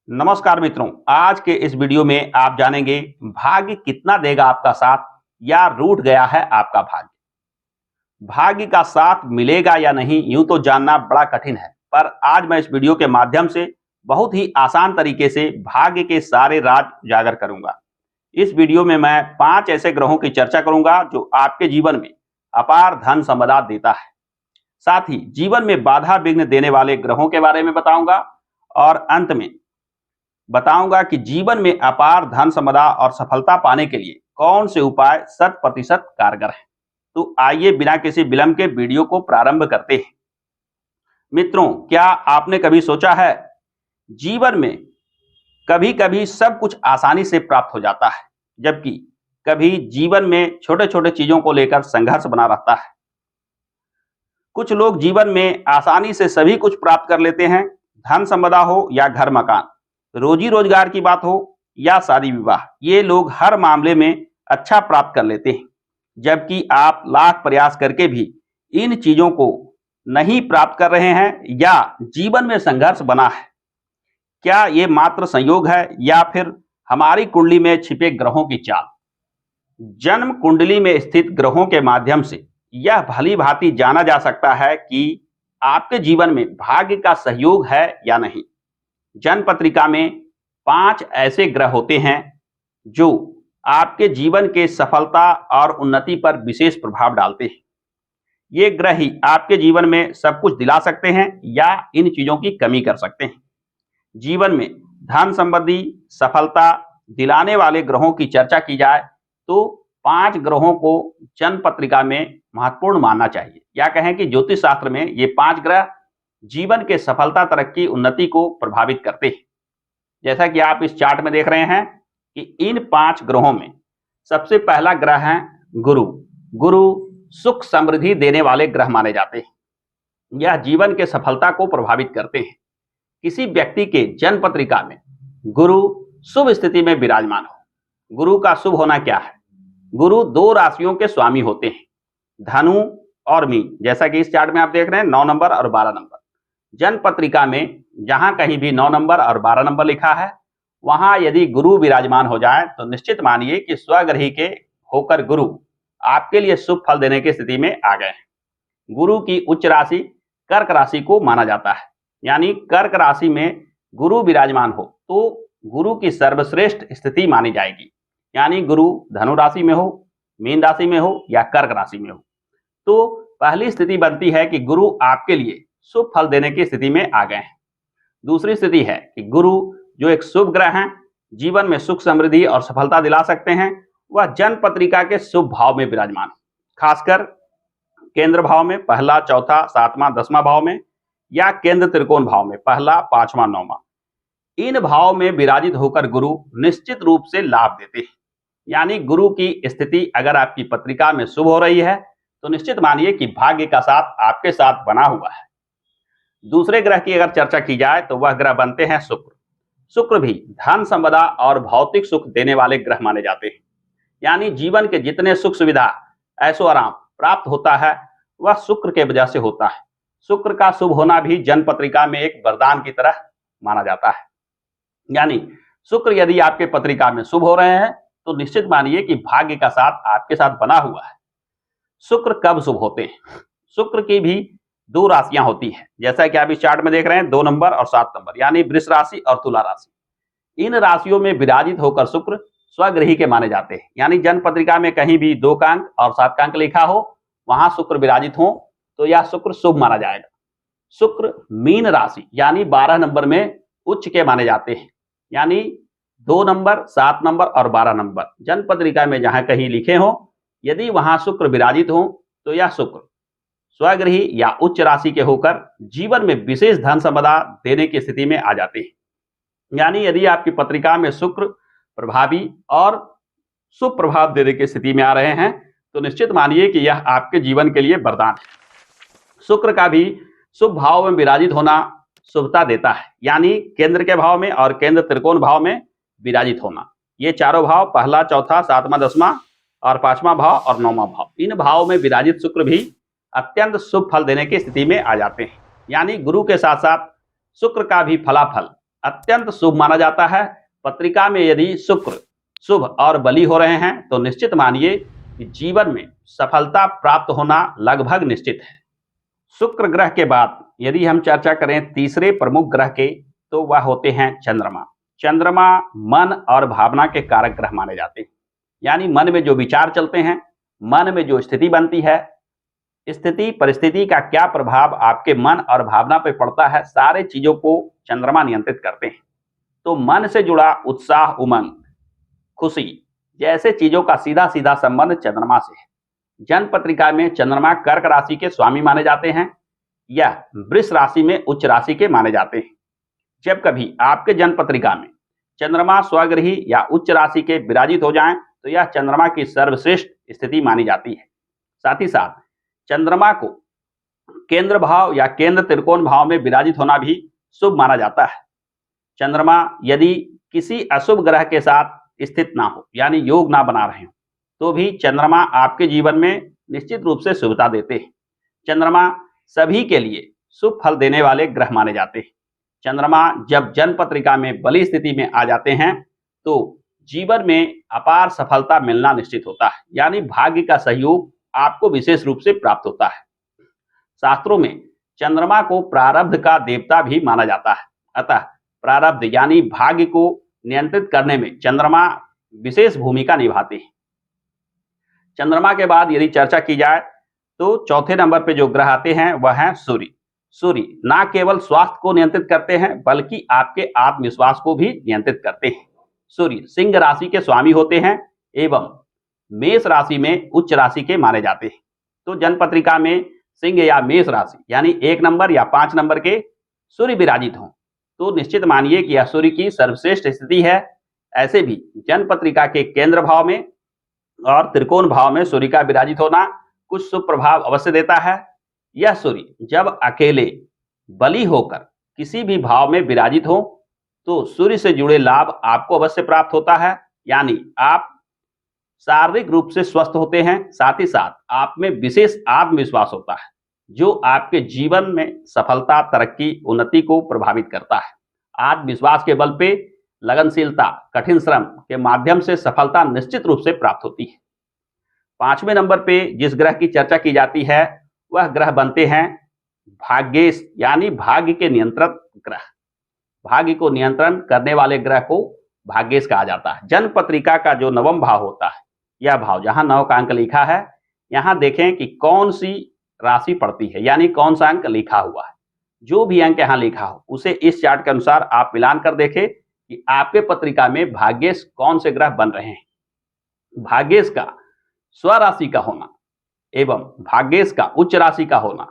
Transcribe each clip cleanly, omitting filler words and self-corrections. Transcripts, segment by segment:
नमस्कार मित्रों, आज के इस वीडियो में आप जानेंगे भाग्य कितना देगा आपका साथ या रूठ गया है आपका भाग्य। भाग्य का साथ मिलेगा या नहीं यूं तो जानना बड़ा कठिन है, पर आज मैं इस वीडियो के माध्यम से बहुत ही आसान तरीके से भाग्य के सारे राज उजागर करूंगा। इस वीडियो में मैं 5 ऐसे ग्रहों की चर्चा करूंगा जो आपके जीवन में अपार धन संपदा देता है। साथ ही जीवन में बाधा विघ्न देने वाले ग्रहों के बारे में बताऊंगा और अंत में बताऊंगा कि जीवन में अपार धन संपदा और सफलता पाने के लिए कौन से उपाय 100% कारगर हैं। तो आइए बिना किसी विलंब के वीडियो को प्रारंभ करते हैं। मित्रों, क्या आपने कभी सोचा है जीवन में कभी कभी सब कुछ आसानी से प्राप्त हो जाता है, जबकि कभी जीवन में छोटे छोटे चीजों को लेकर संघर्ष बना रहता है। कुछ लोग जीवन में आसानी से सभी कुछ प्राप्त कर लेते हैं, धन संपदा हो या घर मकान, रोजी रोजगार की बात हो या शादी विवाह, ये लोग हर मामले में अच्छा प्राप्त कर लेते हैं, जबकि आप लाख प्रयास करके भी इन चीजों को नहीं प्राप्त कर रहे हैं या जीवन में संघर्ष बना है। क्या ये मात्र संयोग है या फिर हमारी कुंडली में छिपे ग्रहों की चाल? जन्म कुंडली में स्थित ग्रहों के माध्यम से यह भली भांति जाना जा सकता है कि आपके जीवन में भाग्य का सहयोग है या नहीं। जन्म पत्रिका में 5 ऐसे ग्रह होते हैं जो आपके जीवन के सफलता और उन्नति पर विशेष प्रभाव डालते हैं। ये ग्रह ही आपके जीवन में सब कुछ दिला सकते हैं या इन चीजों की कमी कर सकते हैं। जीवन में धन संबंधी सफलता दिलाने वाले ग्रहों की चर्चा की जाए तो 5 ग्रहों को जन्म पत्रिका में महत्वपूर्ण मानना चाहिए, या कहें कि ज्योतिष शास्त्र में ये 5 ग्रह जीवन के सफलता, तरक्की, उन्नति को प्रभावित करते हैं। जैसा कि आप इस चार्ट में देख रहे हैं कि इन 5 ग्रहों में सबसे पहला ग्रह है गुरु। गुरु सुख समृद्धि देने वाले ग्रह माने जाते हैं। यह जीवन के सफलता को प्रभावित करते हैं। किसी व्यक्ति के जन्म पत्रिका में गुरु शुभ स्थिति में विराजमान हो। गुरु का शुभ होना क्या है? गुरु 2 राशियों के स्वामी होते हैं, धनु और मीन। जैसा कि इस चार्ट में आप देख रहे हैं 9 नंबर और 12 नंबर। जन्म पत्रिका में जहां कहीं भी 9 नंबर और 12 नंबर लिखा है, वहां यदि गुरु विराजमान हो जाए तो निश्चित मानिए कि स्वग्रही के होकर गुरु आपके लिए शुभ फल देने की स्थिति में आ गए हैं। गुरु की उच्च राशि कर्क राशि को माना जाता है, यानी कर्क राशि में गुरु विराजमान हो तो गुरु की सर्वश्रेष्ठ स्थिति मानी जाएगी। यानी गुरु धनु राशि में हो, मीन राशि में हो या कर्क राशि में हो, तो पहली स्थिति बनती है कि गुरु आपके लिए शुभ फल देने की स्थिति में आ गए हैं। दूसरी स्थिति है कि गुरु जो एक शुभ ग्रह हैं, जीवन में सुख समृद्धि और सफलता दिला सकते हैं, वह जन्म पत्रिका के शुभ भाव में विराजमान, खासकर केंद्र भाव में, पहला, चौथा, 7वां, 10वां भाव में, या केंद्र त्रिकोण भाव में, पहला, 5वां, 9वां। इन भाव में विराजित होकर गुरु निश्चित रूप से लाभ देते हैं। यानी गुरु की स्थिति अगर आपकी पत्रिका में शुभ हो रही है तो निश्चित मानिए कि भाग्य का साथ आपके साथ बना हुआ है। दूसरे ग्रह की अगर चर्चा की जाए तो वह ग्रह बनते हैं शुक्र। शुक्र भी धन संपदा और भौतिक सुख देने वाले ग्रह माने जाते हैं। यानी जीवन के जितने सुख सुविधा, ऐशो आराम प्राप्त होता है वह शुक्र के वजह से होता है। शुक्र का शुभ होना भी जन्म पत्रिका में एक वरदान की तरह माना जाता है। यानी शुक्र यदि आपके पत्रिका में शुभ हो रहे हैं तो निश्चित मानिए कि भाग्य का साथ आपके साथ बना हुआ है। शुक्र कब शुभ होते हैं? शुक्र की भी 2 राशियां होती है, जैसा कि आप इस चार्ट में देख रहे हैं 2 नंबर और 7 नंबर, यानी वृष राशि और तुला राशि। इन राशियों में विराजित होकर शुक्र स्वग्रही के माने जाते हैं। यानी जन्म पत्रिका में कहीं भी 2 का अंक और 7 का अंक लिखा हो, वहां शुक्र विराजित हो तो यह शुक्र शुभ माना जाएगा। शुक्र मीन राशि यानी 12 नंबर में उच्च के माने जाते हैं। यानी 2 नंबर, 7 नंबर और 12 नंबर जन्म पत्रिका में जहां कहीं लिखे हो, यदि वहां शुक्र विराजित हो तो यह शुक्र स्वग्रही या उच्च राशि के होकर जीवन में विशेष धन संपदा देने की स्थिति में आ जाते हैं। यानी यदि आपकी पत्रिका में शुक्र प्रभावी और शुभ प्रभाव देने की स्थिति में आ रहे हैं तो निश्चित मानिए कि यह आपके जीवन के लिए वरदान है। शुक्र का भी शुभ भाव में विराजित होना शुभता देता है, यानी केंद्र के भाव में और केंद्र त्रिकोण भाव में विराजित होना। ये चारों भाव, पहला, चौथा, 7वां, 10वां और 5वां भाव और 9वां भाव, इन भाव में विराजित शुक्र भी अत्यंत शुभ फल देने की स्थिति में आ जाते हैं। यानी गुरु के साथ साथ शुक्र का भी फलाफल अत्यंत शुभ माना जाता है। पत्रिका में यदि शुक्र शुभ और बली हो रहे हैं तो निश्चित मानिए कि जीवन में सफलता प्राप्त होना लगभग निश्चित है। शुक्र ग्रह के बाद यदि हम चर्चा करें तीसरे प्रमुख ग्रह के, तो वह होते हैं चंद्रमा। चंद्रमा मन और भावना के कारक ग्रह माने जाते हैं। यानी मन में जो विचार चलते हैं, मन में जो स्थिति बनती है, स्थिति परिस्थिति का क्या प्रभाव आपके मन और भावना पर पड़ता है, सारे चीजों को चंद्रमा नियंत्रित करते हैं। तो मन से जुड़ा उत्साह, उमंग, खुशी जैसे चीजों का सीधा सीधा संबंध चंद्रमा से है। जन्म पत्रिका में चंद्रमा कर्क राशि के स्वामी माने जाते हैं या वृष राशि में उच्च राशि के माने जाते हैं। जब कभी आपके जन्म पत्रिका में चंद्रमा स्वगृही या उच्च राशि के विराजित हो जाएं तो यह चंद्रमा की सर्वश्रेष्ठ स्थिति मानी जाती है। साथ ही साथ चंद्रमा को केंद्र भाव या केंद्र त्रिकोण भाव में विराजित होना भी शुभ माना जाता है। चंद्रमा यदि किसी अशुभ ग्रह के साथ स्थित ना हो, यानी योग ना बना रहे हो, तो भी चंद्रमा आपके जीवन में निश्चित रूप से शुभता देते हैं। चंद्रमा सभी के लिए शुभ फल देने वाले ग्रह माने जाते हैं। चंद्रमा जब जन्म पत्रिका में बली स्थिति में आ जाते हैं तो जीवन में अपार सफलता मिलना निश्चित होता है, यानी भाग्य का सहयोग आपको विशेष रूप से प्राप्त होता है। शास्त्रों में चंद्रमा को प्रारब्ध का देवता भी माना जाता है। अतः प्रारब्ध यानी भाग्य को नियंत्रित करने में चंद्रमा विशेष भूमिका निभाते हैं। चंद्रमा के बाद यदि चर्चा की जाए तो चौथे नंबर पे जो ग्रह आते हैं वह है सूर्य। सूर्य ना केवल स्वास्थ्य को नियंत्रित करते हैं बल्कि आपके आत्मविश्वास को भी नियंत्रित करते हैं। सूर्य सिंह राशि के स्वामी होते हैं एवं मेष राशि में उच्च राशि के माने जाते हैं। तो जन्म पत्रिका में सिंह या मेष राशि यानी 1 नंबर या 5 नंबर के सूर्य विराजित हों तो निश्चित मानिए कि यह सूर्य की सर्वश्रेष्ठ स्थिति है। ऐसे भी जन्म पत्रिका के केंद्र भाव में और त्रिकोण भाव में सूर्य का विराजित होना कुछ शुभ प्रभाव अवश्य देता है। यह सूर्य जब अकेले बली होकर किसी भी भाव में विराजित हो तो सूर्य से जुड़े लाभ आपको अवश्य प्राप्त होता है, यानी आप शारीरिक रूप से स्वस्थ होते हैं। साथ ही साथ आप में विशेष आत्मविश्वास होता है जो आपके जीवन में सफलता, तरक्की, उन्नति को प्रभावित करता है। आत्मविश्वास के बल पे लगनशीलता, कठिन श्रम के माध्यम से सफलता निश्चित रूप से प्राप्त होती है। 5वें नंबर पे जिस ग्रह की चर्चा की जाती है वह ग्रह बनते हैं भाग्येश, यानी भाग्य के नियंत्रण ग्रह। भाग्य को नियंत्रण करने वाले ग्रह को भाग्येश कहा जाता है। जन्म पत्रिका का जो नवम भाव होता है, यह भाव जहां 9 का अंक लिखा है, यहां देखें कि कौन सी राशि पड़ती है, यानी कौन सा अंक लिखा हुआ है। जो भी अंक यहां लिखा हो उसे इस चार्ट के अनुसार आप मिलान कर देखें कि आपके पत्रिका में भाग्येश कौन से ग्रह बन रहे हैं। भाग्येश का स्वराशि का होना एवं भाग्येश का उच्च राशि का होना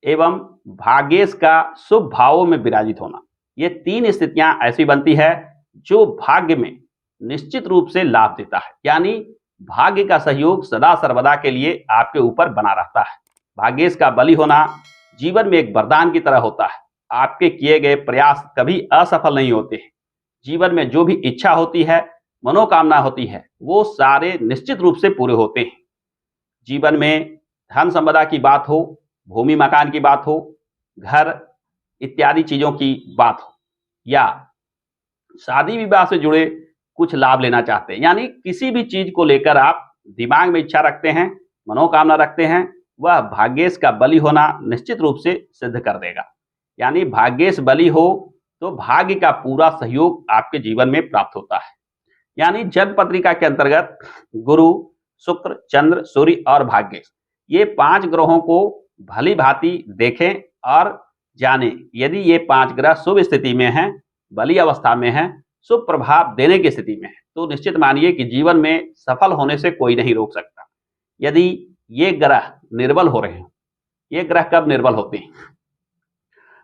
एवं भाग्येश का शुभ भावों में विराजित होना, ये 3 स्थितियां ऐसी बनती है जो भाग्य में निश्चित रूप से लाभ देता है, यानी भाग्य का सहयोग सदा सर्वदा के लिए आपके ऊपर बना रहता है। भाग्येश का बली होना जीवन में एक वरदान की तरह होता है। आपके किए गए प्रयास कभी असफल नहीं होते हैं। जीवन में जो भी इच्छा होती है, मनोकामना होती है, वो सारे निश्चित रूप से पूरे होते हैं। जीवन में धन संपदा की बात हो, भूमि मकान की बात हो, घर इत्यादि चीजों की बात हो, या शादी विवाह से जुड़े कुछ लाभ लेना चाहते हैं, यानी किसी भी चीज को लेकर आप दिमाग में इच्छा रखते हैं, मनोकामना रखते हैं, वह भाग्येश का बली होना निश्चित रूप से सिद्ध कर देगा। यानी भाग्येश बली हो तो भाग्य का पूरा सहयोग आपके जीवन में प्राप्त होता है। यानी जन्म पत्रिका के अंतर्गत गुरु, शुक्र, चंद्र, सूर्य और भाग्येश, ये 5 ग्रहों को भली भांति देखें और जानें। यदि ये 5 ग्रह शुभ स्थिति में हैं, बली अवस्था में हैं, शुभ प्रभाव देने की स्थिति में है, तो निश्चित मानिए कि जीवन में सफल होने से कोई नहीं रोक सकता। यदि ये ग्रह निर्बल हो रहे हैं, ये ग्रह कब निर्बल होते हैं?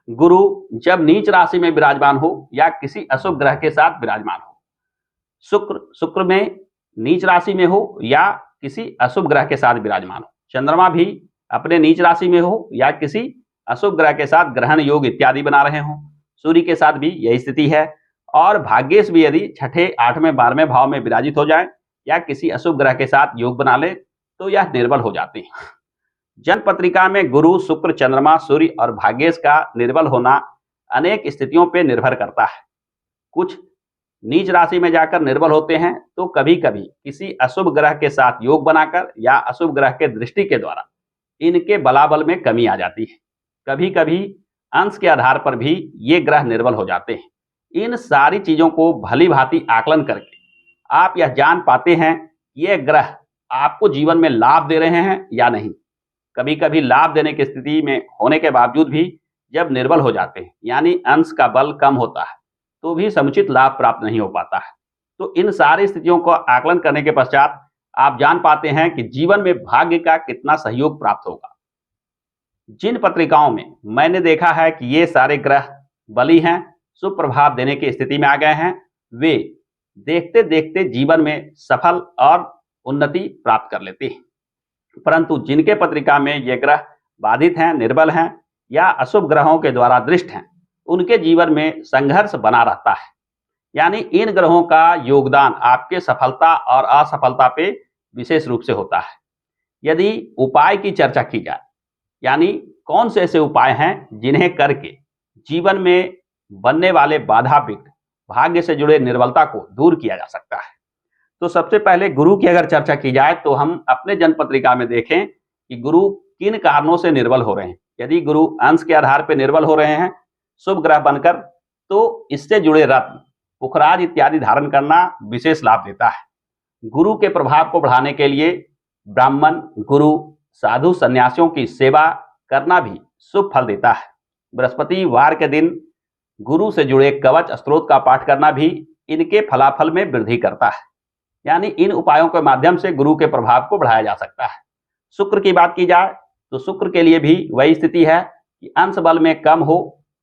गुरु जब नीच राशि में विराजमान हो या किसी अशुभ ग्रह के साथ विराजमान हो, शुक्र में नीच राशि में हो या किसी अशुभ ग्रह के साथ विराजमान हो, चंद्रमा भी अपने नीच राशि में हो या किसी अशुभ ग्रह के साथ ग्रहण योग इत्यादि बना रहे हो, सूर्य के साथ भी यही स्थिति है, और भाग्येश भी यदि 6ठे, 8वें, 12वें भाव में विराजित हो जाए या किसी अशुभ ग्रह के साथ योग बना ले तो यह निर्बल हो जाते हैं। जन्म पत्रिका में गुरु, शुक्र, चंद्रमा, सूर्य और भाग्येश का निर्बल होना अनेक स्थितियों पर निर्भर करता है। कुछ नीच राशि में जाकर निर्बल होते हैं, तो कभी कभी किसी अशुभ ग्रह के साथ योग बनाकर या अशुभ ग्रह के दृष्टि के द्वारा इनके बलाबल में कमी आ जाती है। कभी कभी अंश के आधार पर भी ये ग्रह निर्बल हो जाते हैं। इन सारी चीजों को भली भांति आकलन करके आप यह जान पाते हैं कि ये ग्रह आपको जीवन में लाभ दे रहे हैं या नहीं। कभी कभी लाभ देने की स्थिति में होने के बावजूद भी जब निर्बल हो जाते हैं, यानी अंश का बल कम होता है, तो भी समुचित लाभ प्राप्त नहीं हो पाता है। तो इन सारी स्थितियों को आकलन करने के पश्चात आप जान पाते हैं कि जीवन में भाग्य का कितना सहयोग प्राप्त होगा। जिन पत्रिकाओं में मैंने देखा है कि ये सारे ग्रह बली हैं, शुभ प्रभाव देने की स्थिति में आ गए हैं, वे देखते देखते जीवन में सफल और उन्नति प्राप्त कर लेते हैं। परंतु जिनके पत्रिका में ये ग्रह बाधित हैं, निर्बल हैं या अशुभ ग्रहों के द्वारा दृष्ट हैं, उनके जीवन में संघर्ष बना रहता है। यानी इन ग्रहों का योगदान आपके सफलता और असफलता पे विशेष रूप से होता है। यदि उपाय की चर्चा की जाए, यानी कौन से ऐसे उपाय हैं जिन्हें करके जीवन में बनने वाले बाधा विघ्न, भाग्य से जुड़े निर्बलता को दूर किया जा सकता है, तो सबसे पहले गुरु की अगर चर्चा की जाए तो हम अपने जन्म पत्रिका में देखें कि गुरु किन कारणों से निर्बल हो रहे हैं। यदि गुरु अंश के आधार पर निर्बल हो रहे हैं शुभ ग्रह बनकर, तो इससे जुड़े रत्न, पुखराज इत्यादि धारण करना विशेष लाभ देता है। गुरु के प्रभाव को बढ़ाने के लिए ब्राह्मण, गुरु, साधु, सन्यासियों की सेवा करना भी शुभ फल देता है। बृहस्पतिवार के दिन गुरु से जुड़े कवच स्तोत्र का पाठ करना भी इनके फलाफल में वृद्धि करता है। यानी इन उपायों के माध्यम से गुरु के प्रभाव को बढ़ाया जा सकता है। शुक्र की बात की जाए तो शुक्र के लिए भी वही स्थिति है कि अंश बल में कम हो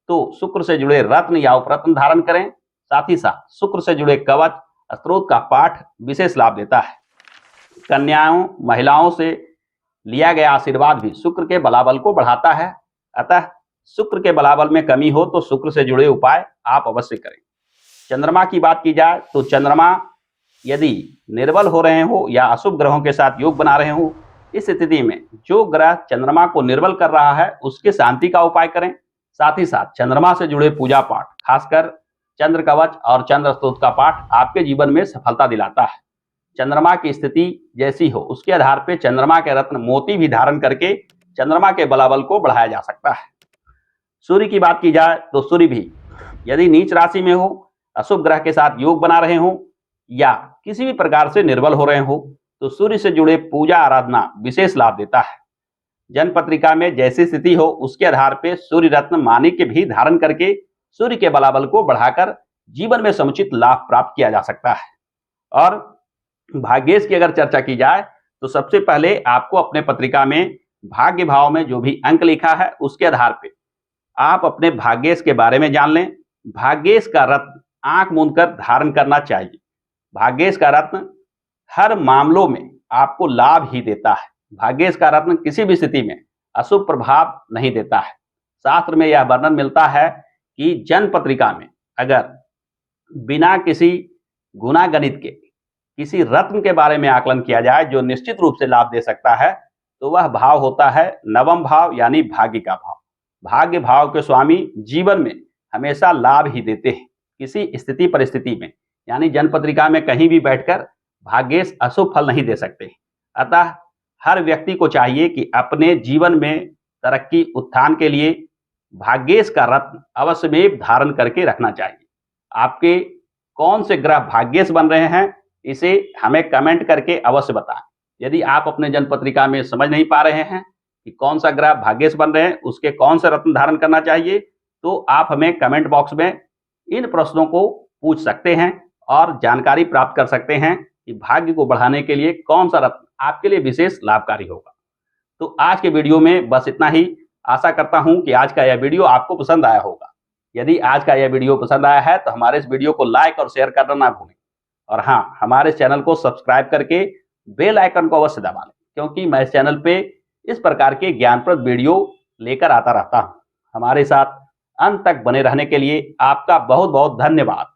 तो शुक्र से जुड़े रत्न या उपरत्न धारण करें। साथ ही साथ शुक्र से जुड़े कवच स्तोत्र का पाठ विशेष लाभ देता है। कन्याओं, महिलाओं से लिया गया आशीर्वाद भी शुक्र के बलाबल को बढ़ाता है। अतः शुक्र के बलाबल में कमी हो तो शुक्र से जुड़े उपाय आप अवश्य करें। चंद्रमा की बात की जाए तो चंद्रमा यदि निर्बल हो रहे हो या अशुभ ग्रहों के साथ योग बना रहे हो, इस स्थिति में जो ग्रह चंद्रमा को निर्बल कर रहा है उसके शांति का उपाय करें। साथ ही साथ चंद्रमा से जुड़े पूजा पाठ, खासकर चंद्र कवच और चंद्र स्तोत्र का पाठ आपके जीवन में सफलता दिलाता है। चंद्रमा की स्थिति जैसी हो उसके आधार पर चंद्रमा के रत्न मोती भी धारण करके चंद्रमा के बलाबल को बढ़ाया जा सकता है। सूर्य की बात की जाए तो सूर्य भी यदि नीच राशि में हो, अशुभ ग्रह के साथ योग बना रहे हो या किसी भी प्रकार से निर्बल हो रहे हो, तो सूर्य से जुड़े पूजा आराधना विशेष लाभ देता है। जन्म पत्रिका में जैसी स्थिति हो उसके आधार पर सूर्य रत्न माणिक्य भी धारण करके सूर्य के बलाबल को बढ़ाकर जीवन में समुचित लाभ प्राप्त किया जा सकता है। और भाग्येश की अगर चर्चा की जाए तो सबसे पहले आपको अपने पत्रिका में भाग्य भाव में जो भी अंक लिखा है उसके आधार पर आप अपने भाग्येश के बारे में जान लें। भाग्येश का रत्न आंख मूंदकर धारण करना चाहिए। भाग्येश का रत्न हर मामलों में आपको लाभ ही देता है। भाग्येश का रत्न किसी भी स्थिति में अशुभ प्रभाव नहीं देता है। शास्त्र में यह वर्णन मिलता है कि जन्म पत्रिका में अगर बिना किसी गुना गणित के किसी रत्न के बारे में आकलन किया जाए जो निश्चित रूप से लाभ दे सकता है, तो वह भाव होता है नवम भाव, यानी भाग्य का भाव। भाग्य भाव के स्वामी जीवन में हमेशा लाभ ही देते हैं किसी स्थिति परिस्थिति में। यानी जन्म पत्रिका में कहीं भी बैठकर भाग्येश अशुभ फल नहीं दे सकते। अतः हर व्यक्ति को चाहिए कि अपने जीवन में तरक्की उत्थान के लिए भाग्येश का रत्न अवश्यमेव धारण करके रखना चाहिए। आपके कौन से ग्रह भाग्येश बन रहे हैं इसे हमें कमेंट करके अवश्य बताएं। यदि आप अपने जन्म पत्रिका में समझ नहीं पा रहे हैं कि कौन सा ग्रह भाग्येश बन रहे हैं, उसके कौन से रत्न धारण करना चाहिए, तो आप हमें कमेंट बॉक्स में इन प्रश्नों को पूछ सकते हैं और जानकारी प्राप्त कर सकते हैं कि भाग्य को बढ़ाने के लिए कौन सा रत्न आपके लिए विशेष लाभकारी होगा। तो आज के वीडियो में बस इतना ही। आशा करता हूं कि आज का यह वीडियो आपको पसंद आया होगा। यदि आज का यह वीडियो पसंद आया है तो हमारे इस वीडियो को लाइक और शेयर करना ना भूलें। और हाँ, हमारे चैनल को सब्सक्राइब करके बेल आइकन को अवश्य दबा लें, क्योंकि मैं इस चैनल पे इस प्रकार के ज्ञानप्रद वीडियो लेकर आता रहता हूं। हमारे साथ अंत तक बने रहने के लिए आपका बहुत बहुत धन्यवाद।